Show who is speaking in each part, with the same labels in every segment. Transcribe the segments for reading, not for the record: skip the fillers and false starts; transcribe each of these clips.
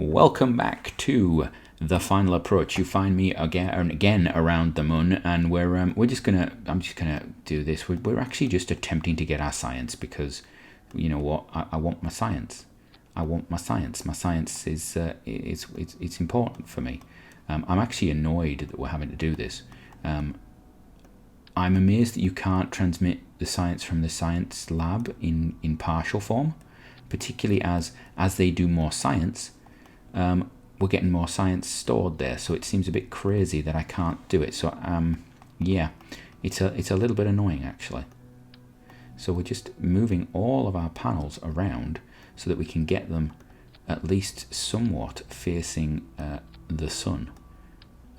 Speaker 1: Welcome back to the final approach. You find me again around the moon, and I'm just gonna do this. We're actually just attempting to get our science, because you know what, I want my science. My science is it's important for me. I'm actually annoyed that we're having to do this. I'm amazed that you can't transmit the science from the science lab in partial form, particularly as they do more science. We're getting more science stored there, so it seems a bit crazy that I can't do it. So yeah, it's a little bit annoying actually. So we're just moving all of our panels around so that we can get them at least somewhat facing the sun,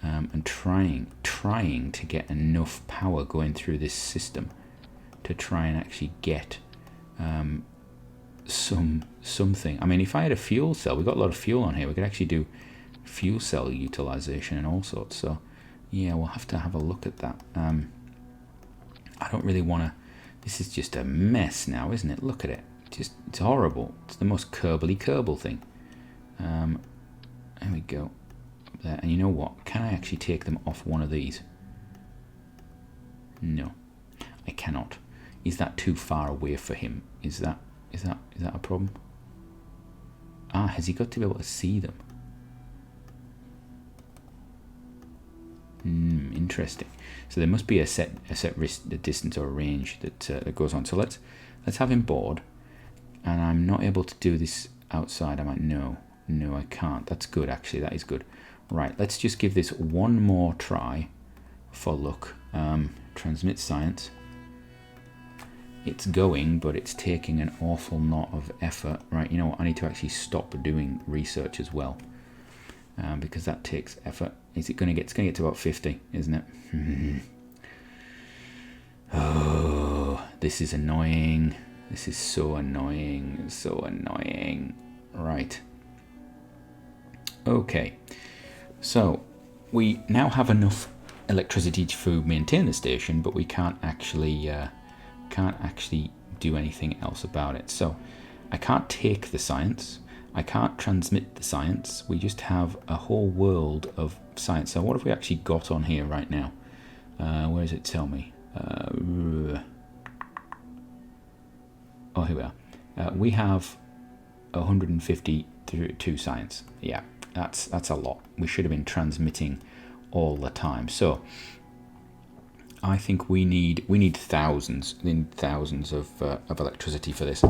Speaker 1: and trying to get enough power going through this system to try and actually get something. I mean, if I had a fuel cell, we've got a lot of fuel on here, we could actually do fuel cell utilization and all sorts. So yeah, we'll have to have a look at that. I don't really want to. This is just a mess now, isn't it? Look at it. It's horrible. It's the most Kerbal thing. There we go. Up there. And you know what? Can I actually take them off one of these? No, I cannot. Is that too far away for him? Is that a problem? Has he got to be able to see them? Interesting. So there must be a set distance or a range that goes on. So let's have him board. And I'm not able to do this outside. I'm like, no, I can't. That's good, actually. That is good. Right, let's just give this one more try for luck. Transmit science. It's going, but it's taking an awful lot of effort. Right, you know what? I need to actually stop doing research as well, because that takes effort. Is it going to get? It's going to get to about 50, isn't it? Oh, this is annoying. This is so annoying. So annoying. Right. Okay. So we now have enough electricity to maintain the station, but we can't actually do anything else about it. So I can't take the science. I can't transmit the science. We just have a whole world of science. So what have we actually got on here right now? Where does it tell me? Oh, here we are. We have 152 science. Yeah, that's a lot. We should have been transmitting all the time. So I think we need thousands of electricity for this.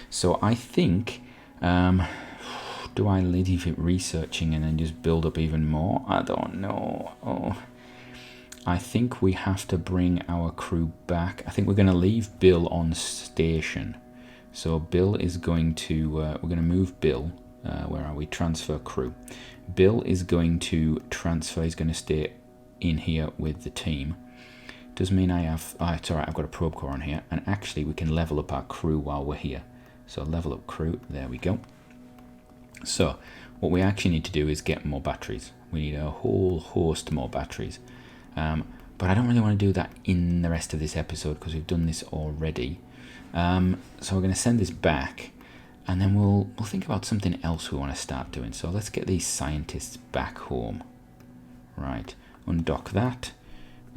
Speaker 1: So I think, do I leave it researching and then just build up even more? I don't know. Oh, I think we have to bring our crew back. I think we're going to leave Bill on station. So Bill is going to, we're going to move Bill. Where are we? Transfer crew. Bill is going to transfer. He's going to stay in here with the team. Does mean I have, it's alright, I've got a probe core on here, and actually we can level up our crew while we're here. So level up crew, there we go. So what we actually need to do is get more batteries. We need a whole host more batteries. But I don't really want to do that in the rest of this episode because we've done this already. So we're going to send this back, and then we'll think about something else we want to start doing. So let's get these scientists back home. Right, undock that.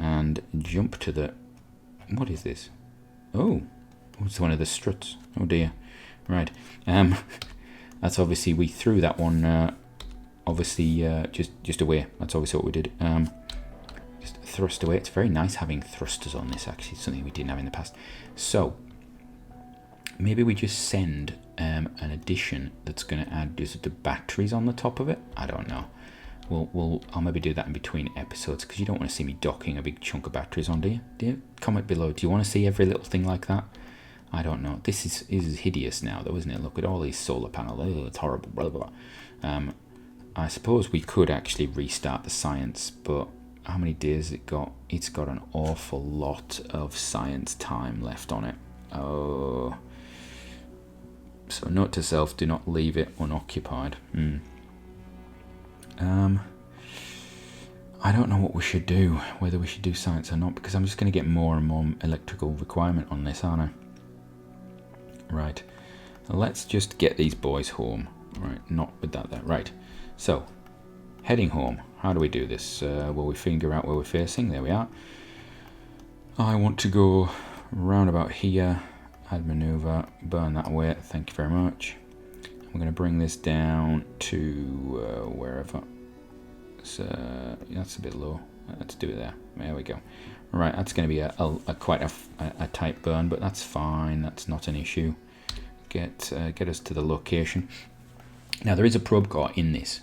Speaker 1: And jump to the... What is this? Oh, it's one of the struts. Oh dear. Right. That's obviously... We threw that one, just away. That's obviously what we did. Just thrust away. It's very nice having thrusters on this, actually. It's something we didn't have in the past. So, maybe we just send an addition that's going to add just the batteries on the top of it. I don't know. I'll maybe do that in between episodes, because you don't want to see me docking a big chunk of batteries on, do you? Do you? Comment below. Do you want to see every little thing like that? I don't know. This is hideous now, though, isn't it? Look at all these solar panels. Oh, it's horrible. Blah, blah, blah. I suppose we could actually restart the science, but how many days has it got? It's got an awful lot of science time left on it. Oh. So note to self, do not leave it unoccupied. I don't know what we should do, whether we should do science or not, because I'm just going to get more and more electrical requirement on this, aren't I? Right. Let's just get these boys home. Right, not with that there. Right, so heading home. How do we do this? Will we figure out where we're facing? There we are. I want to go round about here, add maneuver, burn that away. Thank you very much. We're going to bring this down to wherever. So that's a bit low. Let's do it there. There we go. Right, that's going to be quite a tight burn, but that's fine. That's not an issue. Get us to the location. Now there is a probe core in this.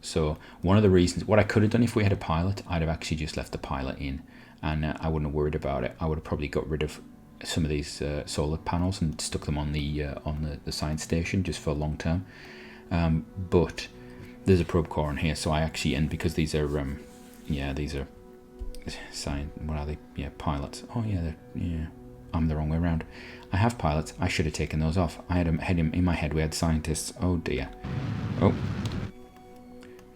Speaker 1: So one of the reasons, what I could have done if we had a pilot, I'd have actually just left the pilot in, and I wouldn't have worried about it. I would have probably got rid of some of these solar panels and stuck them on the science station just for long term. But there's a probe core in here, so I actually, and because these are these are science, what are they? Yeah, pilots. Oh yeah, I'm the wrong way around. I have pilots. I should have taken those off. I had him in my head. We had scientists. Oh dear. Oh.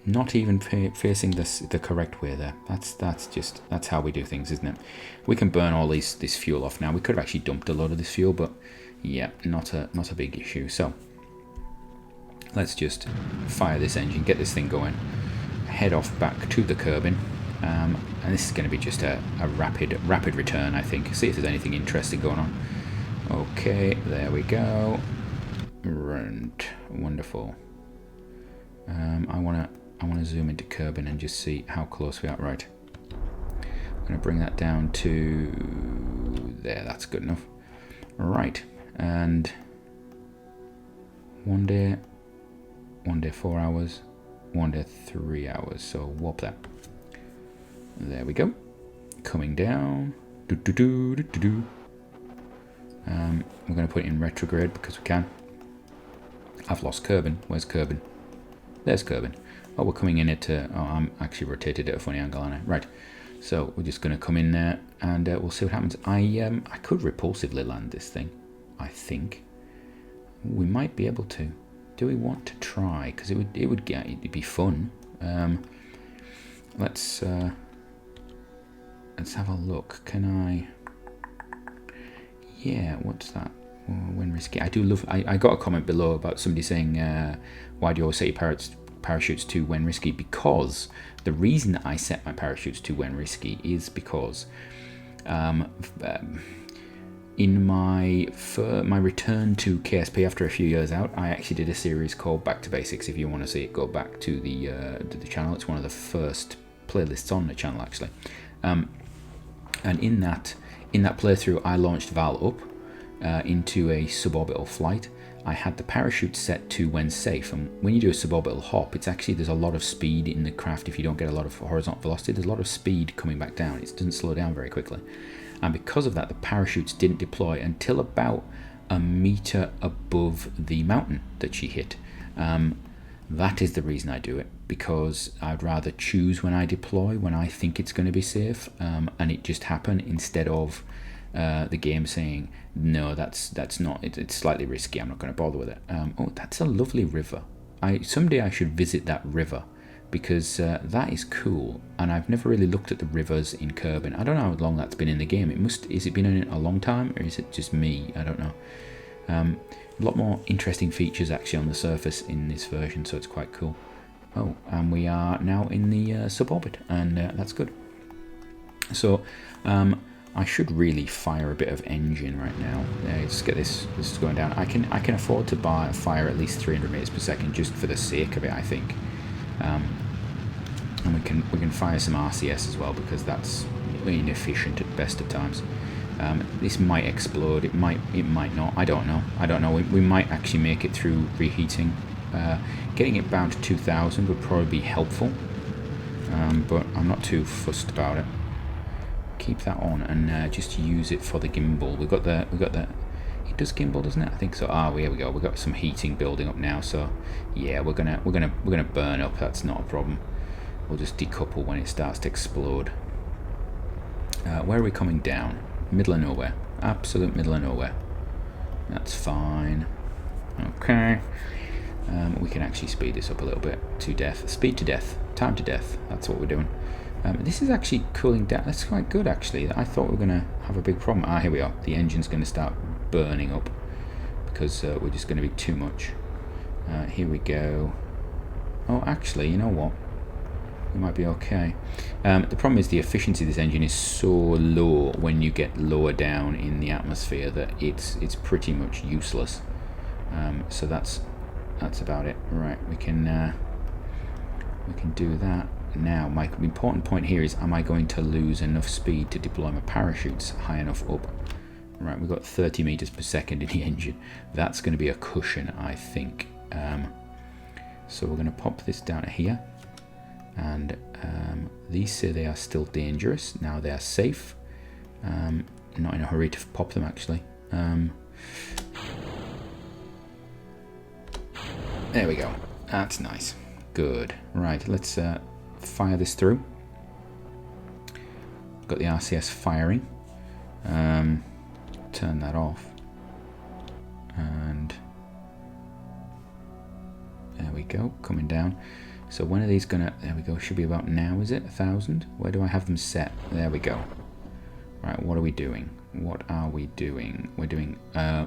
Speaker 1: Not even facing the correct way there. That's how we do things, isn't it? We can burn all this fuel off now. We could have actually dumped a lot of this fuel, but yeah, not a big issue. So let's just fire this engine, get this thing going, head off back to the Kerbin, and this is going to be just a rapid return, I think. See if there's anything interesting going on. Okay, there we go. And wonderful. I want to zoom into Kerbin and just see how close we are. Right. I'm going to bring that down to there. That's good enough. Right. And one day 4 hours, one day 3 hours. So whoop that. There we go. Coming down. We're going to put it in retrograde because we can. I've lost Kerbin. Where's Kerbin? There's Kerbin. Oh, we're coming in at... I'm actually rotated at a funny angle, aren't I? Right. So we're just going to come in there and we'll see what happens. I could repulsively land this thing, I think. We might be able to. Do we want to try? Because it'd be fun. Let's have a look. Can I... Yeah, what's that? When risky. I do love... I got a comment below about somebody saying, why do you always set your parachutes to when risky? Because the reason I set my parachutes to when risky is because in my return to KSP after a few years out, I actually did a series called Back to Basics. If you want to see it, go back to the channel. It's one of the first playlists on the channel, actually. And in that playthrough, I launched Val up into a suborbital flight. I had the parachute set to when safe, and when you do a suborbital hop, it's actually, there's a lot of speed in the craft. If you don't get a lot of horizontal velocity, there's a lot of speed coming back down. It doesn't slow down very quickly, and because of that, the parachutes didn't deploy until about a meter above the mountain that she hit. That is the reason I do it, because I'd rather choose when I deploy when I think it's going to be safe, and it just happened instead of the game saying no, that's not, it's slightly risky, I'm not going to bother with it. Oh, that's a lovely river. Someday I should visit that river, because that is cool, and I've never really looked at the rivers in Kerbin. I don't know how long that's been in the game. Is it been in it a long time, or is it just me? I don't know. A lot more interesting features actually on the surface in this version, so it's quite cool. Oh, and we are now in the suborbit, and that's good. So I should really fire a bit of engine right now. Let's get this going down. I can afford to fire at least 300 meters per second just for the sake of it, I think. And we can fire some RCS as well, because that's inefficient at best of times. This might explode. It might not. I don't know. We might actually make it through reheating. Getting it bound to 2000 would probably be helpful, but I'm not too fussed about it. Keep that on and just use it for the gimbal. We've got the. It does gimbal, doesn't it? I think so. Here we go. We've got some heating building up now. So yeah, we're gonna burn up. That's not a problem. We'll just decouple when it starts to explode. Where are we coming down? Middle of nowhere. Absolute middle of nowhere. That's fine. Okay. We can actually speed this up a little bit to death. Speed to death. Time to death. That's what we're doing. This is actually cooling down. That's quite good, actually. I thought we were going to have a big problem. Here we are. The engine's going to start burning up because we're just going to be too much. Here we go. Oh, actually, you know what? We might be okay. The problem is the efficiency of this engine is so low when you get lower down in the atmosphere that it's pretty much useless. So that's about it. Right, we can do that. Now, my important point here is, am I going to lose enough speed to deploy my parachutes high enough up? Right, we've got 30 meters per second in the engine. That's going to be a cushion, I think. So we're going to pop this down to here. And these say they are still dangerous. Now they are safe. Not in a hurry to pop them, actually. There we go. That's nice. Good. Right, let's fire this through. Got the RCS firing. Turn that off. And there we go, coming down. So when are these gonna, there we go, should be about now, is it? 1,000? Where do I have them set? There we go. Right, what are we doing? What are we doing? We're doing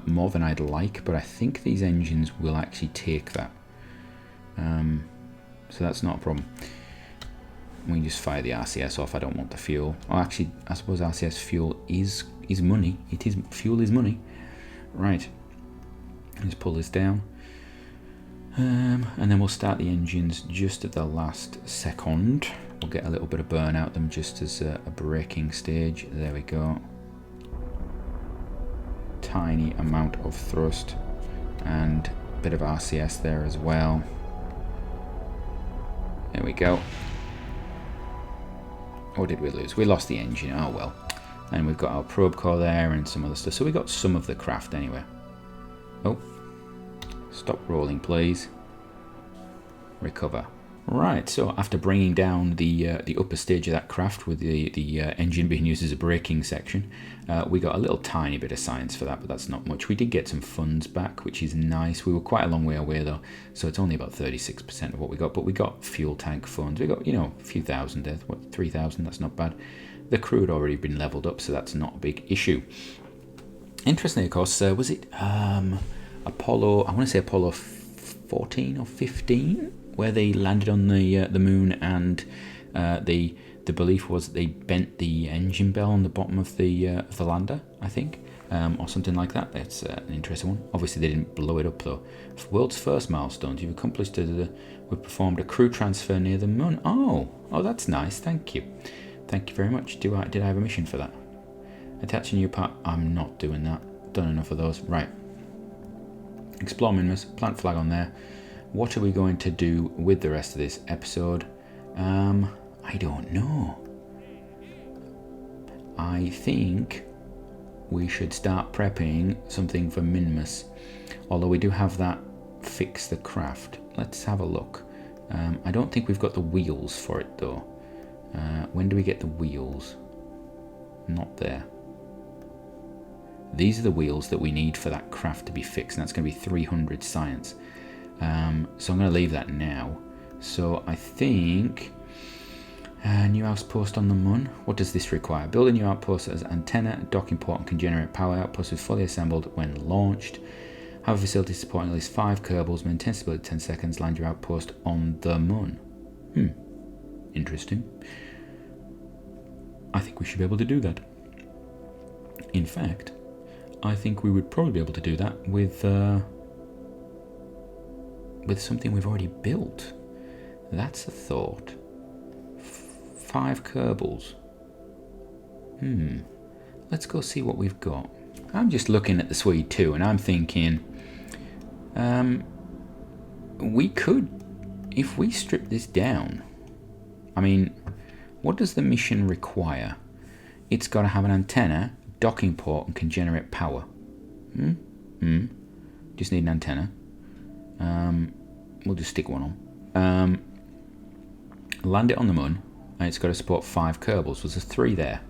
Speaker 1: more than I'd like, but I think these engines will actually take that. So that's not a problem. We can just fire the RCS off. I don't want the fuel. Oh, actually, I suppose RCS fuel is money. It is, fuel is money. Right. Let's pull this down. And then we'll start the engines just at the last second. We'll get a little bit of burn out them just as a braking stage. There we go. Tiny amount of thrust and a bit of RCS there as well. There we go. Or did we lose? We lost the engine. Oh well. And we've got our probe core there and some other stuff. So we got some of the craft anyway. Oh. Stop rolling, please. Recover. Right, so after bringing down the upper stage of that craft with the engine being used as a braking section, we got a little tiny bit of science for that, but that's not much. We did get some funds back, which is nice. We were quite a long way away though, so it's only about 36% of what we got, but we got fuel tank funds. We got, you know, a few thousand there, what, 3,000, that's not bad. The crew had already been leveled up, so that's not a big issue. Interestingly, of course, was it Apollo, I want to say Apollo 14 or 15, where they landed on the moon, and the belief was that they bent the engine bell on the bottom of the lander, I think, or something like that. That's an interesting one. Obviously, they didn't blow it up though. World's first milestones. You've accomplished we performed a crew transfer near the moon. Oh, that's nice. Thank you. Thank you very much. Did I have a mission for that? Attach a new part. I'm not doing that. Done enough of those. Right. Explore Minimus. Plant flag on there. What are we going to do with the rest of this episode? I don't know. I think we should start prepping something for Minimus. Although we do have that fix the craft. Let's have a look. I don't think we've got the wheels for it though. When do we get the wheels? Not there. These are the wheels that we need for that craft to be fixed, and that's going to be 300 science. So I'm going to leave that now. So I think new outpost on the moon. What does this require? Build a new outpost as antenna, docking port, and can generate power. Outpost is fully assembled when launched. Have a facility supporting at least 5 Kerbals. Maintain stability 10 seconds. Land your outpost on the moon. Interesting. I think we should be able to do that. In fact, I think we would probably be able to do that with something we've already built. That's a thought. 5 Kerbals. Let's go see what we've got. I'm just looking at the Swede 2 and I'm thinking, we could, if we strip this down, I mean, what does the mission require? It's got to have an antenna, docking port, and can generate power. Just need an antenna. We'll just stick one on. Land it on the moon, and it's got to support 5 Kerbals. Was there 3 there?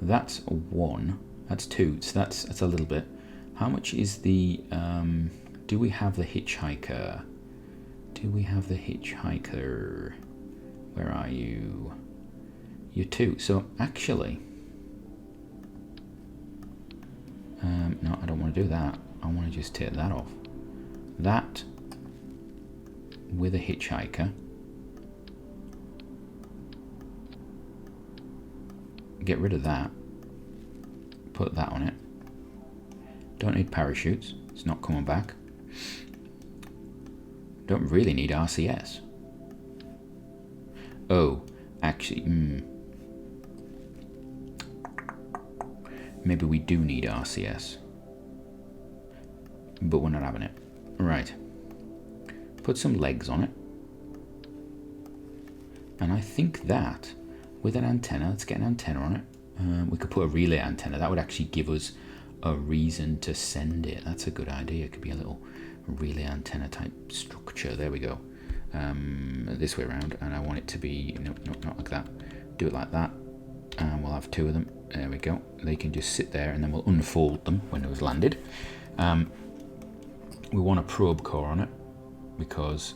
Speaker 1: That's 1. That's 2. So that's a little bit. How much is the? Do we have the hitchhiker? Do we have the hitchhiker? Where are you? You're 2. So actually, no, I don't want to do that. I want to just take that off. That with a hitchhiker. Get rid of that. Put that on it. Don't need parachutes. It's not coming back. Don't really need RCS. Oh, actually, maybe we do need RCS. But we're not having it. Right. Put some legs on it. And I think that, with an antenna, let's get an antenna on it. We could put a relay antenna. That would actually give us a reason to send it. That's a good idea. It could be a little relay antenna type structure. There we go. This way around. And I want it to be, no, not like that. Do it like that. And we'll have two of them. There we go. They can just sit there and then we'll unfold them when it was landed. We want a probe core on it because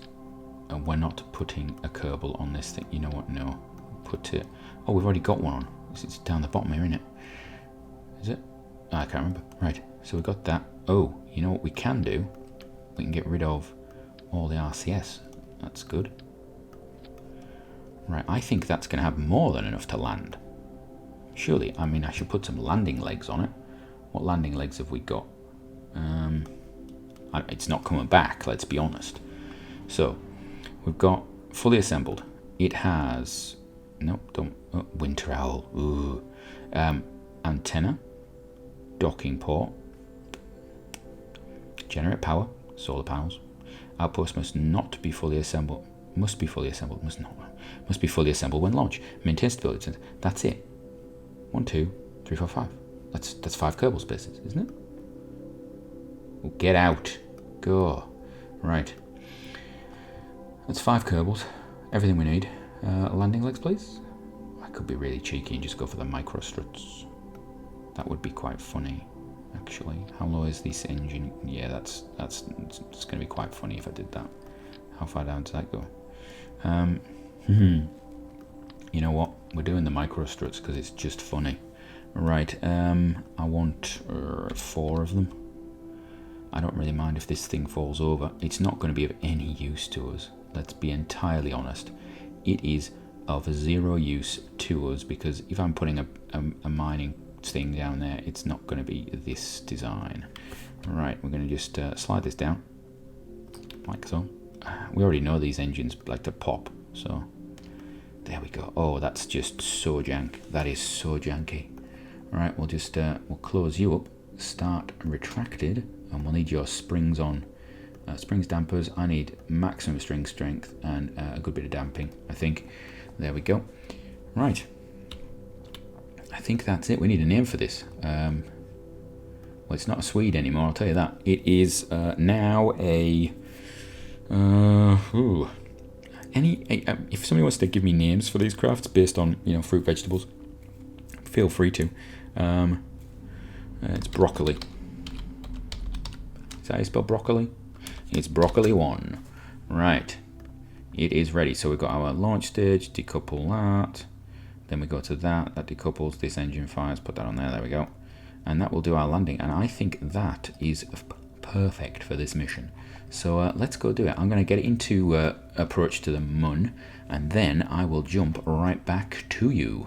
Speaker 1: we're not putting a Kerbal on this thing. You know what? No. Put it. Oh, we've already got one on. It's down the bottom here, isn't it? Is it? Oh, I can't remember. Right. So we got that. Oh, you know what we can do? We can get rid of all the RCS. That's good. Right. I think that's going to have more than enough to land. Surely. I mean, I should put some landing legs on it. What landing legs have we got? It's not coming back, let's be honest. So, we've got fully assembled. It has... Nope, don't... Oh, winter owl. Ooh. Antenna. Docking port. Generate power. Solar panels. Outpost must not be fully assembled. Must be fully assembled. Must not. Must be fully assembled when launched. Maintain stability. That's it. 1, 2, 3, 4, 5. That's 5 Kerbal spaces, isn't it? Oh, get out. Go. Right. That's 5 Kerbals. Everything we need. Landing legs, please. I could be really cheeky and just go for the micro struts. That would be quite funny, actually. How low is this engine? Yeah, it's going to be quite funny if I did that. How far down does that go? You know what? We're doing the micro struts because it's just funny. Right. I want 4 of them. I don't really mind if this thing falls over. It's not going to be of any use to us. Let's be entirely honest. It is of 0 use to us because if I'm putting a mining thing down there, it's not going to be this design. Right, we're going to just slide this down like so. We already know these engines like to pop, so there we go. Oh, that's just so jank. That is so janky. All right, we'll just we'll close you up. Start retracted. And we'll need your springs on. Springs dampers. I need maximum string strength and a good bit of damping, I think. There we go. Right. I think that's it. We need a name for this. Well, it's not a Swede anymore, I'll tell you that. It is now a... if somebody wants to give me names for these crafts based on, fruit, vegetables, feel free to. It's broccoli. Is that how you spell broccoli? It's broccoli 1. Right. It is ready. So we've got our launch stage, decouple that. Then we go to that. That decouples. This engine fires. Put that on there. There we go. And that will do our landing. And I think that is perfect for this mission. So let's go do it. I'm going to get it into approach to the moon. And then I will jump right back to you.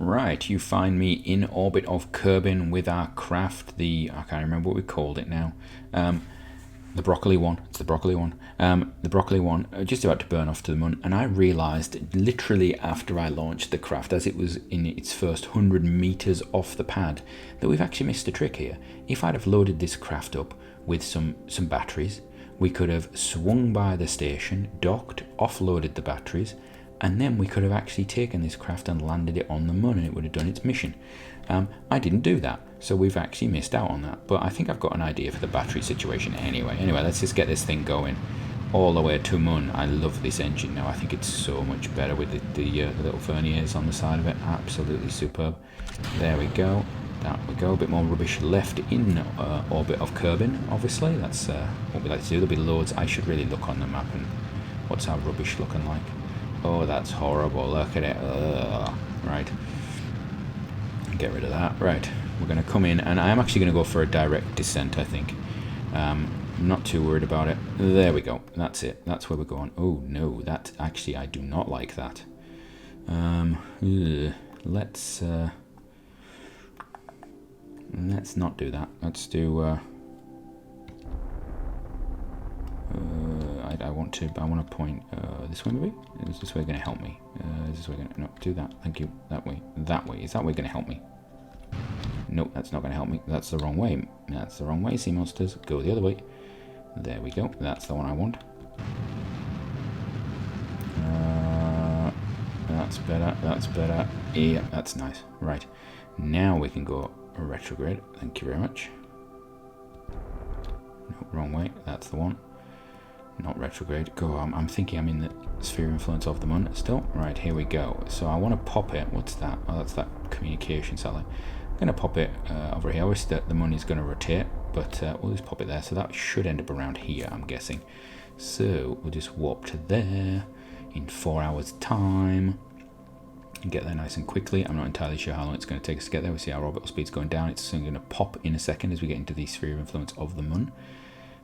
Speaker 1: Right, you find me in orbit of Kerbin with our craft, I can't remember what we called it now, the broccoli 1, it's the broccoli 1, the broccoli 1, just about to burn off to the moon, and I realised literally after I launched the craft, as it was in its first 100 metres off the pad, that we've actually missed a trick here. If I'd have loaded this craft up with some batteries, we could have swung by the station, docked, offloaded the batteries, and then we could have actually taken this craft and landed it on the moon and it would have done its mission. I didn't do that, so we've actually missed out on that. But I think I've got an idea for the battery situation anyway. Anyway, let's just get this thing going all the way to moon. I love this engine now. I think it's so much better with the little verniers on the side of it. Absolutely superb. There we go. That we go. A bit more rubbish left in orbit of Kerbin, obviously. That's what we like to do. There'll be loads. I should really look on the map and what's our rubbish looking like. Oh, that's horrible. Look at it. Ugh. Right. Get rid of that. Right. We're going to come in, and I am actually going to go for a direct descent, I think. I'm not too worried about it. There we go. That's it. That's where we're going. Oh no, that actually I do not like that. Let's not do that. Let's do. I want to point this way maybe. Is this way going to help me? Is this way going to no? Do that. Thank you. That way. That way. Is that way going to help me? Nope, that's not going to help me. That's the wrong way. That's the wrong way. Sea monsters. Go the other way. There we go. That's the one I want. That's better. That's better. Yeah, that's nice. Right. Now we can go retrograde. Thank you very much. No, wrong way. That's the one. Not retrograde. Go on. I'm thinking I'm in the sphere influence of the moon still. Right, here we go. So I want to pop it. What's that? Oh, that's that communication satellite. I'm going to pop it over here. I wish that the moon is going to rotate, but we'll just pop it there. So that should end up around here, I'm guessing. So we'll just warp to there in 4 hours time and get there nice and quickly. I'm not entirely sure how long it's going to take us to get there. We see our orbital speed's going down. It's soon going to pop in a second as we get into the sphere of influence of the moon.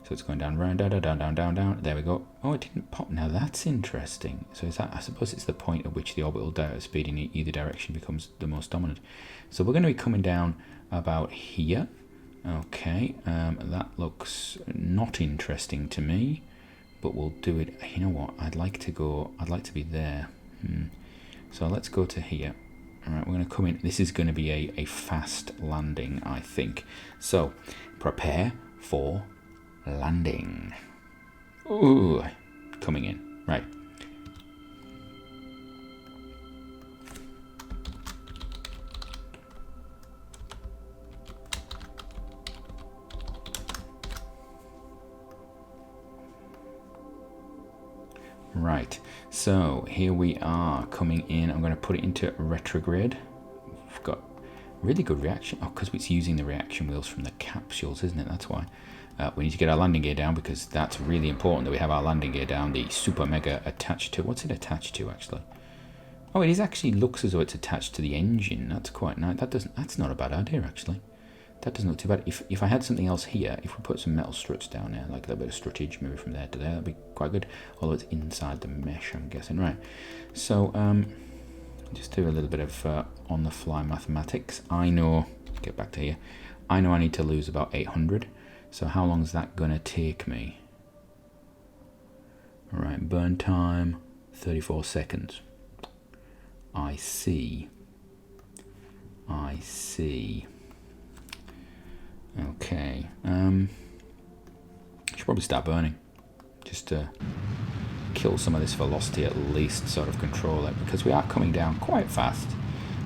Speaker 1: So it's going down, round, down, down, down, down, down. There we go. Oh, it didn't pop. Now that's interesting. So is that? I suppose it's the point at which the orbital speed in either direction becomes the most dominant. So we're going to be coming down about here. Okay, that looks not interesting to me, but we'll do it. You know what? I'd like to be there. So let's go to here. All right, we're going to come in. This is going to be a fast landing, I think. So prepare for landing. Ooh, coming in. Right. Right, so here we are coming in. I'm going to put it into retrograde. We've got really good reaction. Oh, because it's using the reaction wheels from the capsules, isn't it? That's why. We need to get our landing gear down because that's really important that we have our landing gear down. The super mega attached to. What's it attached to actually? Oh, it is actually looks as though it's attached to the engine. That's quite nice. That's not a bad idea actually. That doesn't look too bad. If I had something else here, if we put some metal struts down there, like a little bit of struttage, maybe from there to there, that'd be quite good. Although it's inside the mesh, I'm guessing. Right. So just do a little bit of on-the-fly mathematics. I know. Get back to here. I know I need to lose about 800. So how long is that gonna take me? All right. Burn time 34 seconds. I see. Okay, I should probably start burning, just to kill some of this velocity at least, sort of control it, because we are coming down quite fast.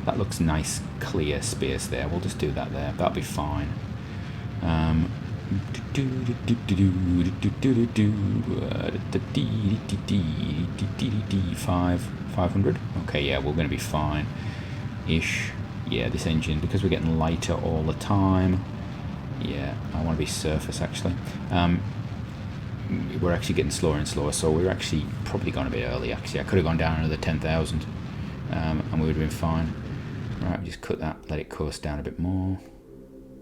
Speaker 1: That looks nice, clear space there. We'll just do that there. That'll be fine. 500. Okay, yeah, we're going to be fine-ish. Yeah, this engine, because we're getting lighter all the time. Yeah, I want to be surface actually. We're actually getting slower and slower, so we're actually probably gone a bit early actually. I could have gone down another 10,000 and we would have been fine. Right, just cut that, let it coast down a bit more.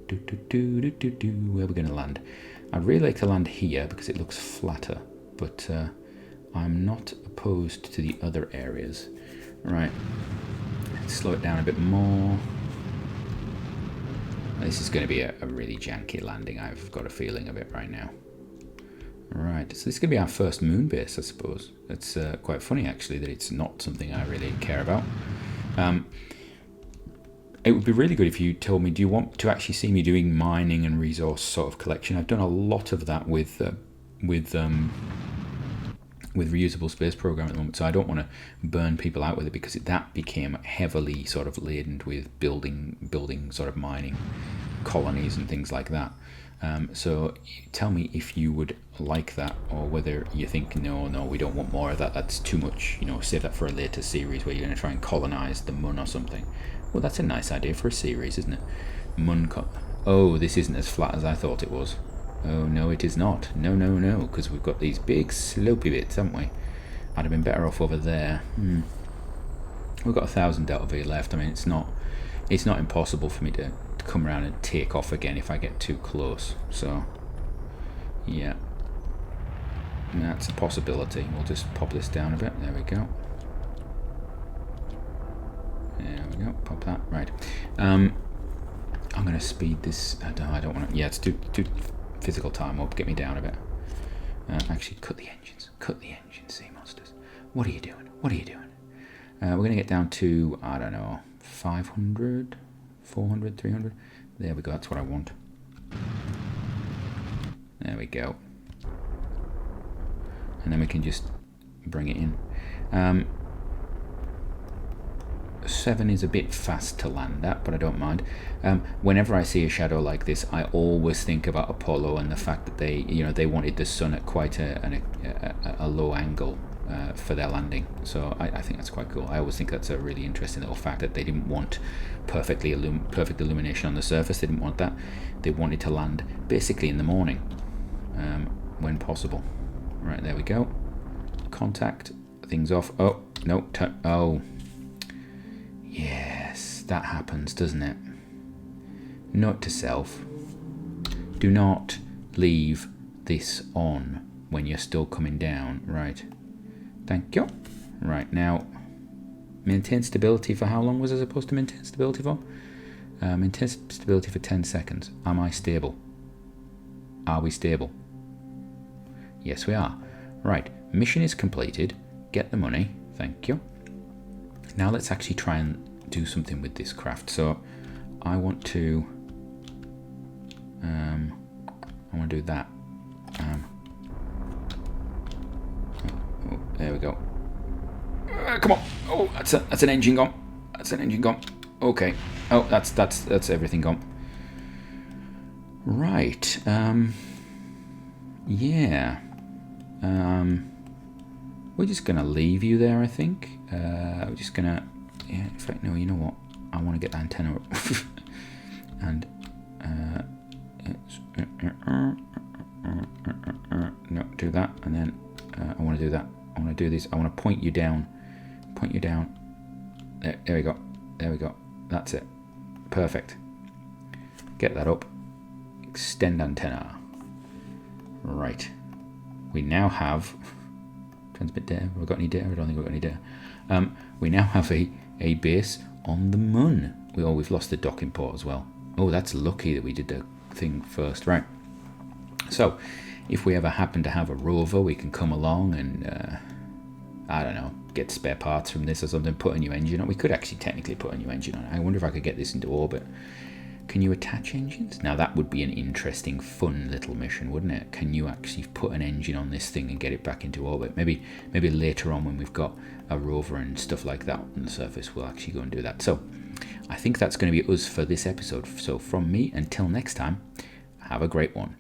Speaker 1: Where are we going to land? I'd really like to land here because it looks flatter, but I'm not opposed to the other areas. Right, let's slow it down a bit more. This is going to be a really janky landing, I've got a feeling of it right now. Right, so this is going to be our first moon base, I suppose. It's quite funny actually that it's not something I really care about. It would be really good if you told me, do you want to actually see me doing mining and resource sort of collection? I've done a lot of that with reusable space program at the moment, so I don't want to burn people out with it because that became heavily sort of laden with building sort of mining colonies and things like that. So tell me if you would like that, or whether you think no, we don't want more of that. That's too much. You know, save that for a later series where you're going to try and colonize the moon or something. Well, that's a nice idea for a series, isn't it? Oh, this isn't as flat as I thought it was. Oh, no, it is not. No, because we've got these big slopey bits, haven't we? I'd have been better off over there. We've got 1,000 Delta V left. I mean, it's not impossible for me to come around and take off again if I get too close. So, Yeah. That's a possibility. We'll just pop this down a bit. There we go. There we go. Pop that. Right. I'm going to speed this. I don't want to. Yeah, it's too physical time will get me down a bit. Actually, cut the engines. Cut the engines, sea monsters. What are you doing? What are you doing? We're going to get down to, I don't know, 500, 400, 300. There we go. That's what I want. There we go. And then we can just bring it in. 7 is a bit fast to land at, but I don't mind. Whenever I see a shadow like this, I always think about Apollo and the fact that they wanted the sun at quite a low angle for their landing. So I think that's quite cool. I always think that's a really interesting little fact that they didn't want perfect illumination on the surface. They didn't want that. They wanted to land basically in the morning when possible. Right, there we go. Contact. Things off. Oh, no. Oh. Yes, that happens, doesn't it? Note to self. Do not leave this on when you're still coming down. Right. Thank you. Right, now, maintain stability for how long was I supposed to maintain stability for? Maintain stability for 10 seconds. Am I stable? Are we stable? Yes, we are. Right, mission is completed. Get the money. Thank you. Now let's actually try and do something with this craft. So I want to do that. Oh, there we go. Come on. Oh, that's an engine gone. That's an engine gone. Okay. Oh, that's everything gone. Right. Yeah. We're just gonna leave you there, I think. We're just gonna, yeah. In fact, no. You know what? I want to get the antenna up, and no, do that, and then I want to do that. I want to do this. I want to point you down. Point you down. There we go. There we go. That's it. Perfect. Get that up. Extend antenna. Right. We now have transmit data. Have we got any data? I don't think we've got any data. We now have a base on the moon. We've lost the docking port as well. Oh, that's lucky that we did the thing first. Right. So, if we ever happen to have a rover, we can come along and I don't know, get spare parts from this or something. Put a new engine on. We could actually technically put a new engine on. I wonder if I could get this into orbit. Can you attach engines? Now that would be an interesting, fun little mission, wouldn't it? Can you actually put an engine on this thing and get it back into orbit? Maybe later on when we've got a rover and stuff like that on the surface, we'll actually go and do that. So I think that's going to be us for this episode. So from me, until next time, have a great one.